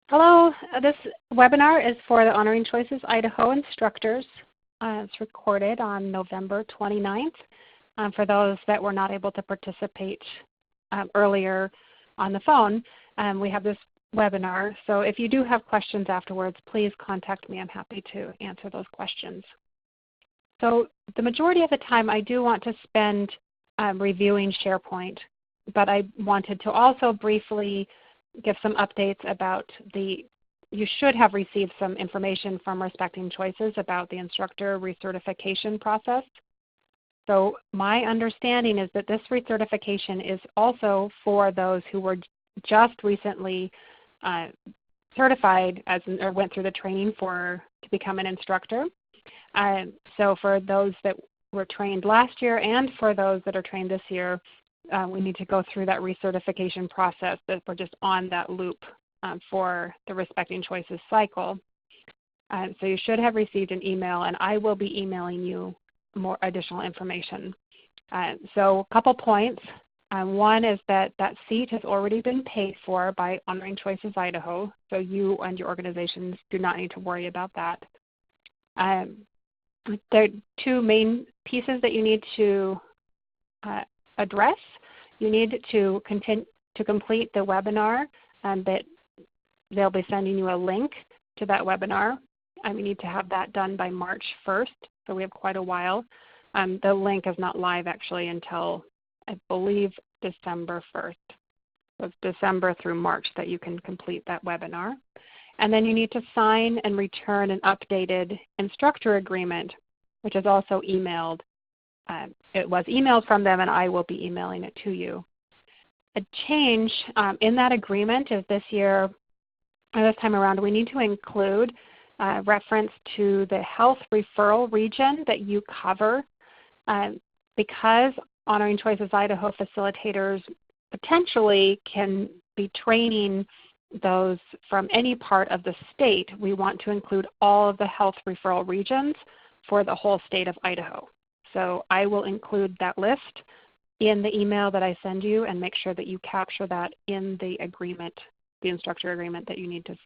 Hello, this webinar is for the Honoring Choices Idaho instructors. It's recorded on November 29th. For those that were not able to participate earlier on the phone, we have this webinar. So if you do have questions afterwards, please contact me. I'm happy to answer those questions. So the majority of the time I do want to spend reviewing SharePoint, but I wanted to also briefly give some updates about you should have received some information from Respecting Choices about the instructor recertification process. So my understanding is that this recertification is also for those who were just recently certified or went through the training to become an instructor. So for those that were trained last year and for those that are trained this year, we need to go through that recertification process. That we're just on that loop for the Respecting Choices cycle. So you should have received an email, and I will be emailing you more additional information. So a couple points. One is that seat has already been paid for by Honoring Choices Idaho, so you and your organizations do not need to worry about that. There are two main pieces that you need to address. You need to complete the webinar that they'll be sending you a link to that webinar. You need to have that done by March 1st, so we have quite a while. The link is not live actually until I believe December 1st. So it's December through March that you can complete that webinar. And then you need to sign and return an updated instructor agreement, which is also emailed. It was emailed from them, and I will be emailing it to you. A change in that agreement is this time around, we need to include reference to the health referral region that you cover, because Honoring Choices Idaho facilitators potentially can be training those from any part of the state. We want to include all of the health referral regions for the whole state of Idaho. So I will include that list in the email that I send you and make sure that you capture that in the agreement, the instructor agreement that you need to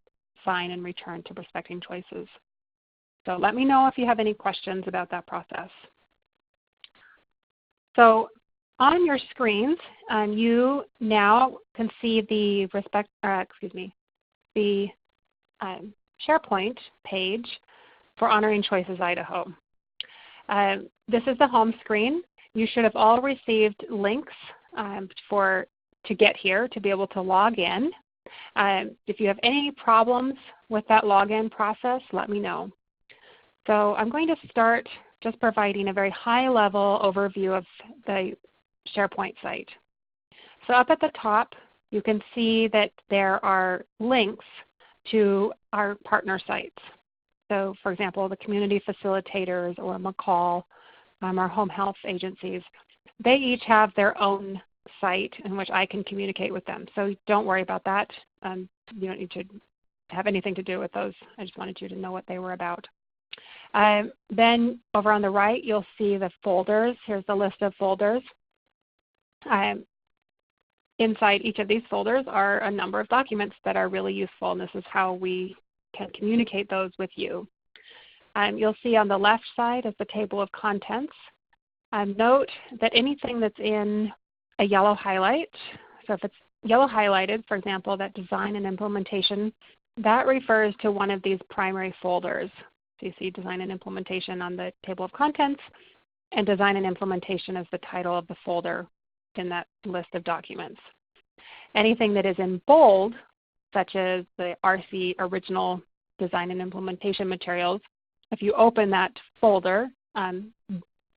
sign and return to Respecting Choices. So let me know if you have any questions about that process. So on your screens, you now can see the SharePoint page for Honoring Choices Idaho. This is the home screen. You should have all received links to get here to be able to log in. If you have any problems with that login process, let me know. So I'm going to start just providing a very high-level overview of the SharePoint site. So up at the top, you can see that there are links to our partner sites. So for example, the community facilitators or McCall, our home health agencies, they each have their own site in which I can communicate with them. So don't worry about that. You don't need to have anything to do with those. I just wanted you to know what they were about. Then over on the right, you'll see the folders. Here's the list of folders. Inside each of these folders are a number of documents that are really useful, and this is how we can communicate those with you. You'll see on the left side is the table of contents. Note that anything that's in a yellow highlight, so if it's yellow highlighted, for example, that design and implementation, that refers to one of these primary folders. So you see design and implementation on the table of contents, and design and implementation is the title of the folder in that list of documents. Anything that is in bold, such as the RC original design and implementation materials, if you open that folder,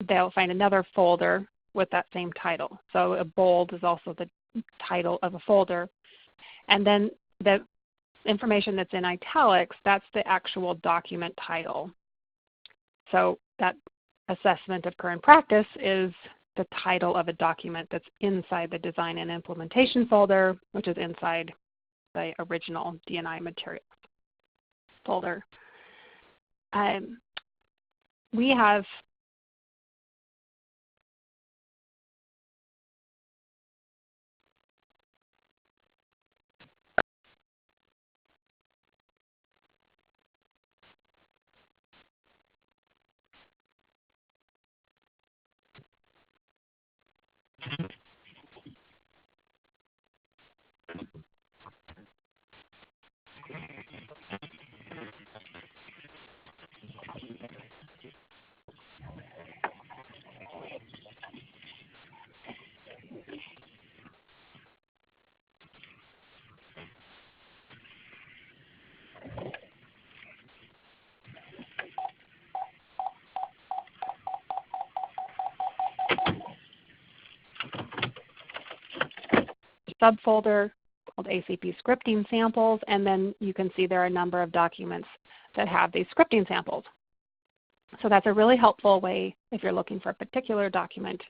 they'll find another folder with that same title. So a bold is also the title of a folder. And then the information that's in italics, that's the actual document title. So that assessment of current practice is the title of a document that's inside the design and implementation folder, which is inside the original D&I materials folder. We have subfolder called ACP Scripting Samples, and then you can see there are a number of documents that have these scripting samples. So that's a really helpful way if you're looking for a particular document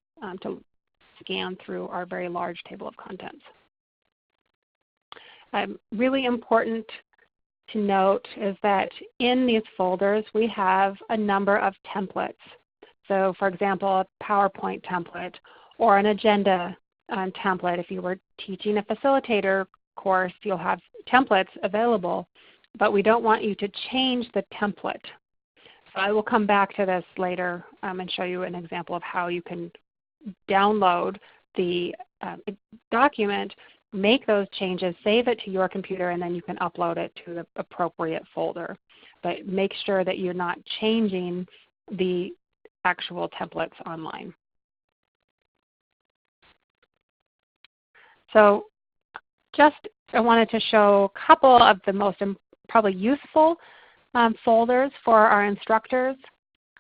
to scan through our very large table of contents. Really important to note is that in these folders we have a number of templates. So for example, a PowerPoint template or an agenda template. If you were teaching a facilitator course, you'll have templates available, but we don't want you to change the template. So I will come back to this later and show you an example of how you can download the document, make those changes, save it to your computer, and then you can upload it to the appropriate folder. But make sure that you're not changing the actual templates online. So just I wanted to show a couple of the most probably useful folders for our instructors.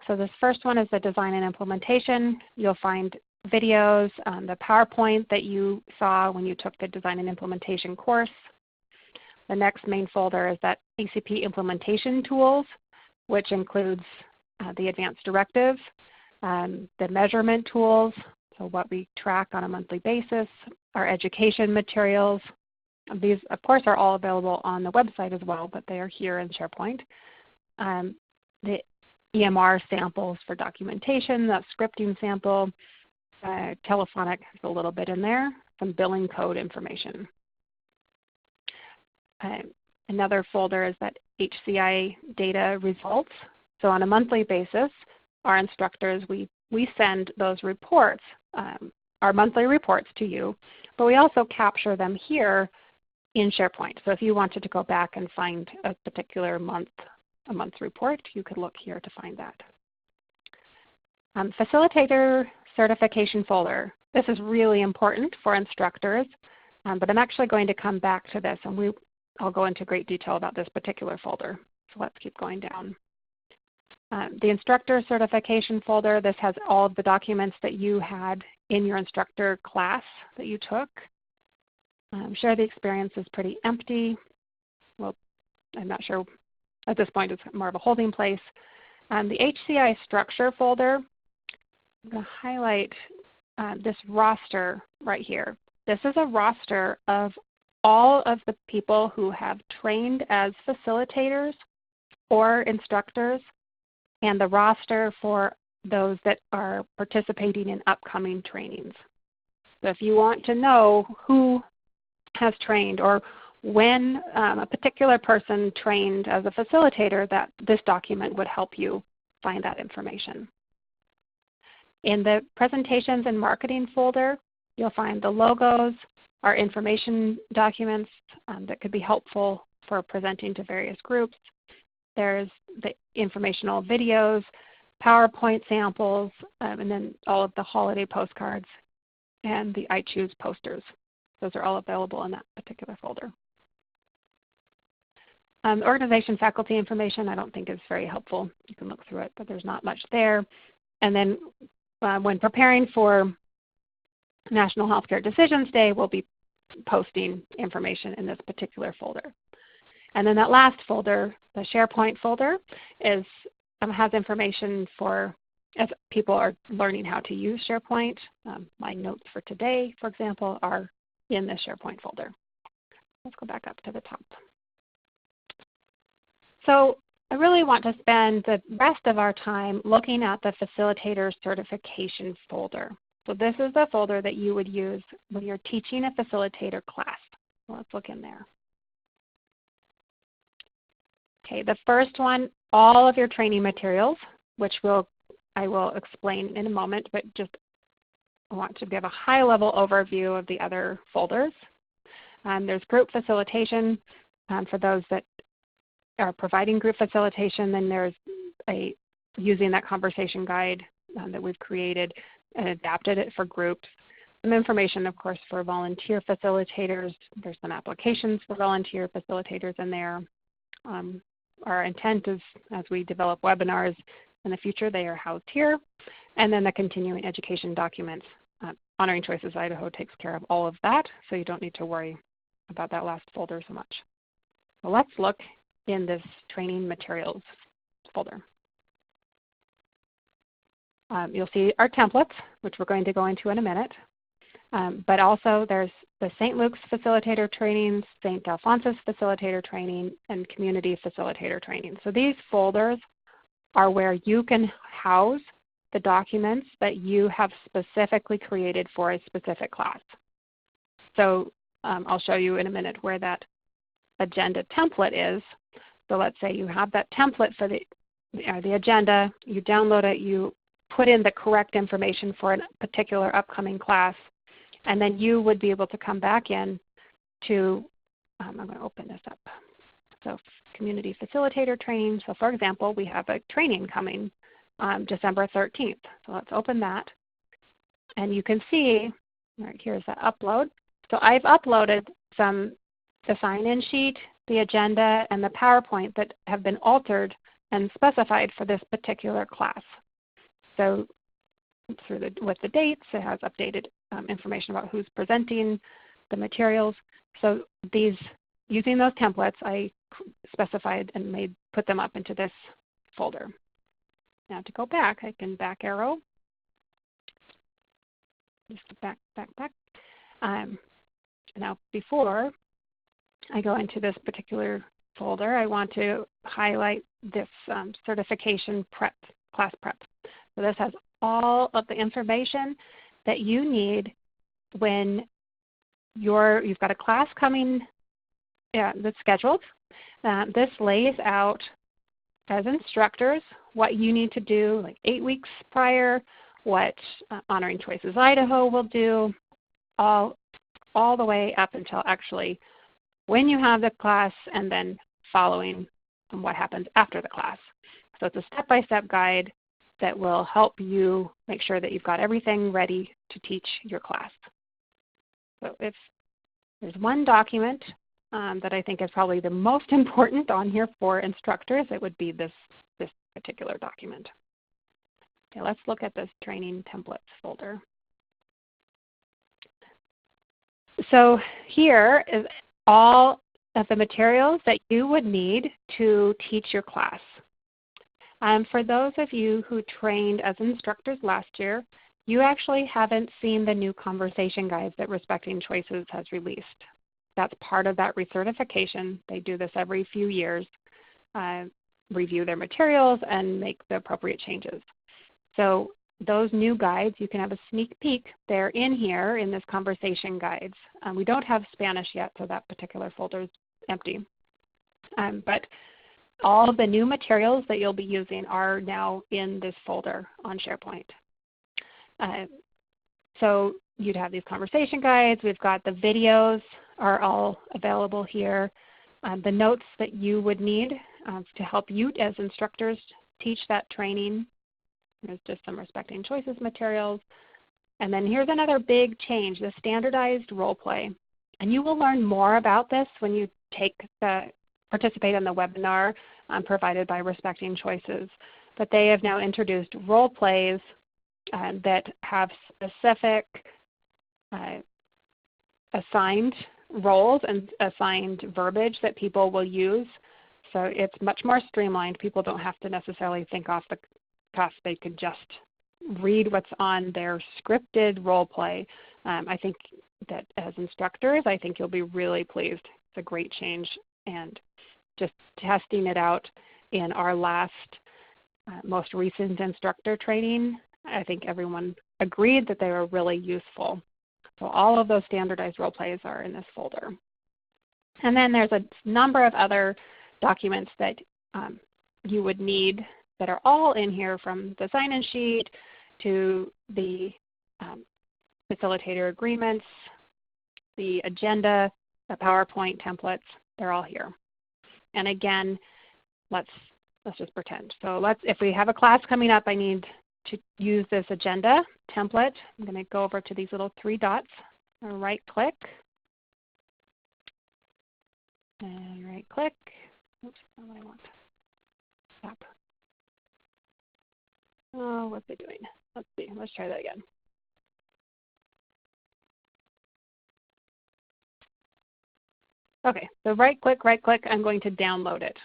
So this first one is the design and implementation. You'll find videos, the PowerPoint that you saw when you took the design and implementation course. The next main folder is that ACP implementation tools, which includes the advanced directive, the measurement tools, so what we track on a monthly basis, our education materials. These, of course, are all available on the website as well, but they are here in SharePoint. The EMR samples for documentation, that scripting sample, telephonic is a little bit in there, some billing code information. Another folder is that HCI data results. So on a monthly basis, our instructors, we send those reports, our monthly reports to you, but we also capture them here in SharePoint. So if you wanted to go back and find a particular month's report, you could look here to find that. Facilitator certification folder. This is really important for instructors, but I'm actually going to come back to this, and I'll go into great detail about this particular folder. So let's keep going down. The instructor certification folder, this has all of the documents that you had in your instructor class that you took. Share the experience is pretty empty. Well, I'm not sure at this point, it's more of a holding place. The HCI structure folder, I'm going to highlight this roster right here. This is a roster of all of the people who have trained as facilitators or instructors, and the roster for those that are participating in upcoming trainings. So if you want to know who has trained or when a particular person trained as a facilitator, that this document would help you find that information. In the presentations and marketing folder, you'll find the logos, our information documents that could be helpful for presenting to various groups. There's the informational videos, PowerPoint samples, and then all of the holiday postcards and the I Choose posters. Those are all available in that particular folder. Organization faculty information I don't think is very helpful. You can look through it, but there's not much there. And then when preparing for National Healthcare Decisions Day, we'll be posting information in this particular folder. And then that last folder, the SharePoint folder, has information for as people are learning how to use SharePoint. My notes for today, for example, are in the SharePoint folder. Let's go back up to the top. So I really want to spend the rest of our time looking at the facilitator certification folder. So this is the folder that you would use when you're teaching a facilitator class. So let's look in there. Okay, the first one, all of your training materials, which I will explain in a moment, but just I want to give a high-level overview of the other folders. There's group facilitation for those that are providing group facilitation. Then there's using that conversation guide that we've created and adapted it for groups. Some information, of course, for volunteer facilitators. There's some applications for volunteer facilitators in there. Our intent is, as we develop webinars in the future, they are housed here. And then the continuing education documents Honoring Choices Idaho takes care of all of that, so you don't need to worry about that last folder so much. Well, let's look in this training materials folder. You'll see our templates, which we're going to go into in a minute. But also there's the St. Luke's Facilitator Training, St. Alphonsus Facilitator Training, and Community Facilitator Training. So these folders are where you can house the documents that you have specifically created for a specific class. So I'll show you in a minute where that agenda template is. So let's say you have that template for the agenda, you download it, you put in the correct information for a particular upcoming class, and then you would be able to come back in to, I'm going to open this up. So Community Facilitator Training. So for example, we have a training coming December 13th. So let's open that. And you can see, right here's the upload. So I've uploaded the sign-in sheet, the agenda, and the PowerPoint that have been altered and specified for this particular class. So with the dates, it has updated information about who's presenting the materials. So using those templates, I specified and put them up into this folder. Now to go back, I can back arrow. Just back. Now before I go into this particular folder, I want to highlight this certification prep, class prep. So this has all of the information that you need when you've got a class coming that's scheduled. This lays out as instructors what you need to do like 8 weeks prior, what Honoring Choices Idaho will do, all the way up until actually when you have the class and then following what happens after the class. So it's a step-by-step guide that will help you make sure that you've got everything ready to teach your class. So if there's one document that I think is probably the most important on here for instructors, it would be this particular document. Okay, let's look at this training templates folder. So here is all of the materials that you would need to teach your class. For those of you who trained as instructors last year, you actually haven't seen the new conversation guides that Respecting Choices has released. That's part of that recertification. They do this every few years, review their materials and make the appropriate changes. So those new guides, you can have a sneak peek. They're in here in this conversation guides. We don't have Spanish yet, so that particular folder is empty. But all of the new materials that you'll be using are now in this folder on SharePoint. So you'd have these conversation guides. We've got the videos are all available here. The notes that you would need to help you as instructors teach that training. There's just some Respecting Choices materials. And then here's another big change, the standardized role play. And you will learn more about this when you participate in the webinar provided by Respecting Choices. But they have now introduced role plays that have specific assigned roles and assigned verbiage that people will use. So it's much more streamlined. People don't have to necessarily think off the cuff. They could just read what's on their scripted role play. I think that as instructors, I think you'll be really pleased. It's a great change, and just testing it out in our last most recent instructor training, I think everyone agreed that they were really useful. So all of those standardized role plays are in this folder. And then there's a number of other documents that you would need that are all in here, from the sign-in sheet to the facilitator agreements, the agenda, the PowerPoint templates. They're all here. And again, let's just pretend. So if we have a class coming up, I need to use this agenda template. I'm going to go over to these little 3 dots, right click, and right click. Oops, not what I want. Stop. Oh, what's it doing? Let's see. Let's try that again. Okay, so right click, I'm going to download it.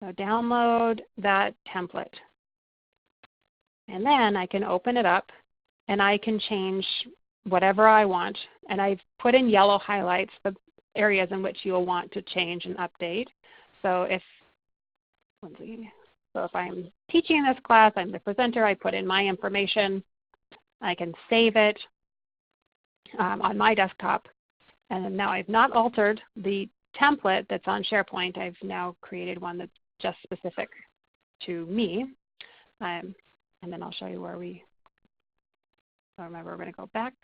So download that template. And then I can open it up and I can change whatever I want. And I've put in yellow highlights the areas in which you'll want to change and update. So if I'm teaching this class, I'm the presenter, I put in my information. I can save it on my desktop. And now I've not altered the template that's on SharePoint. I've now created one that's just specific to me. And then I'll show you where remember, we're going to go back.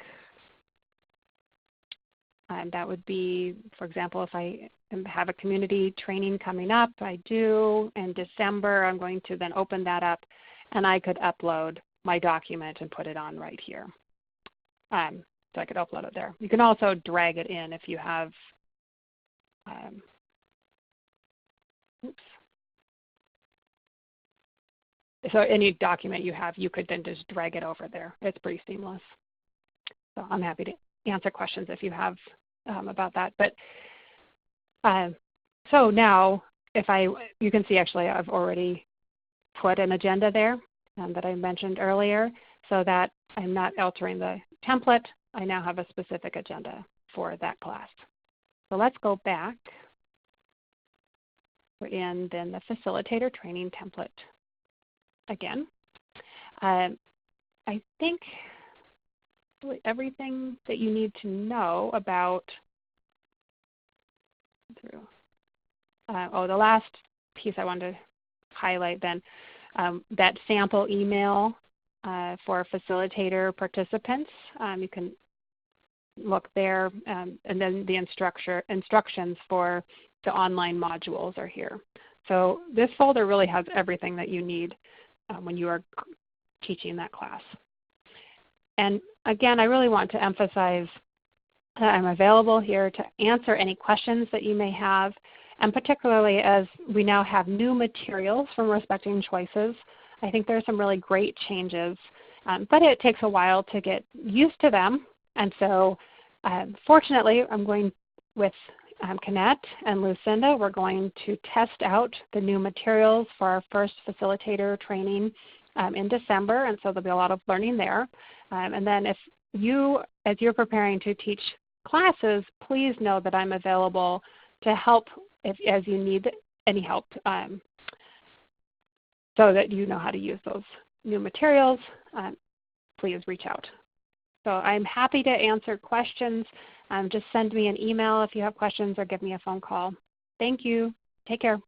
And that would be, for example, if I have a community training coming up, I do in December, I'm going to then open that up and I could upload my document and put it on right here. So I could upload it there. You can also drag it in if you have, so any document you have, you could then just drag it over there. It's pretty seamless. So I'm happy to answer questions if you have about that. But so now, you can see actually I've already put an agenda there that I mentioned earlier, so that I'm not altering the template. I now have a specific agenda for that class. So let's go back. We're in then the facilitator training template again. I think really everything that you need to know about the last piece I wanted to highlight then, that sample email for facilitator participants. You can look there, and then the instructions for the online modules are here. So this folder really has everything that you need when you are teaching that class. And again, I really want to emphasize that I'm available here to answer any questions that you may have, and particularly as we now have new materials from Respecting Choices. I think there are some really great changes, but it takes a while to get used to them. And so fortunately, I'm going with Kenneth and Lucinda, we're going to test out the new materials for our first facilitator training in December, and so there'll be a lot of learning there. And then if you, as you're preparing to teach classes, please know that I'm available to help as you need any help, so that you know how to use those new materials. Please reach out. So I'm happy to answer questions. Just send me an email if you have questions or give me a phone call. Thank you. Take care.